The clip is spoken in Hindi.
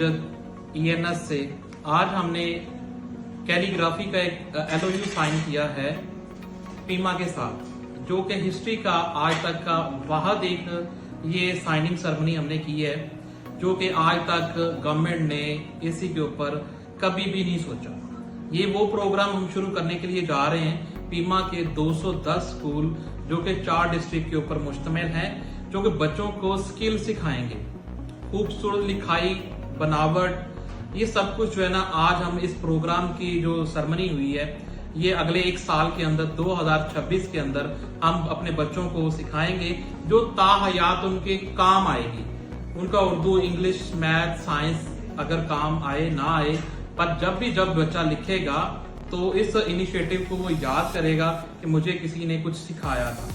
मस्जिद ENS से आज हमने कैलीग्राफी का एक LOU साइन किया है पीमा के साथ, जो कि हिस्ट्री का आज तक का वाहद एक ये साइनिंग सेरेमनी हमने की है, जो कि आज तक गवर्नमेंट ने इसी के ऊपर कभी भी नहीं सोचा। ये वो प्रोग्राम हम शुरू करने के लिए जा रहे हैं। पीमा के 210 स्कूल जो कि 4 डिस्ट्रिक्ट के ऊपर मुश्तमिल हैं, जो कि बच्चों को स्किल सिखाएंगे, खूबसूरत लिखाई, बनावट, ये सब कुछ जो है ना, आज हम इस प्रोग्राम की जो सेरेमनी हुई है, ये अगले 1 साल के अंदर 2026 के अंदर हम अपने बच्चों को सिखाएंगे, जो ताहयात उनके काम आएगी। उनका उर्दू, इंग्लिश, मैथ, साइंस अगर काम आए ना आए, पर जब बच्चा लिखेगा तो इस इनिशिएटिव को वो याद करेगा कि मुझे किसी ने कुछ सिखाया था।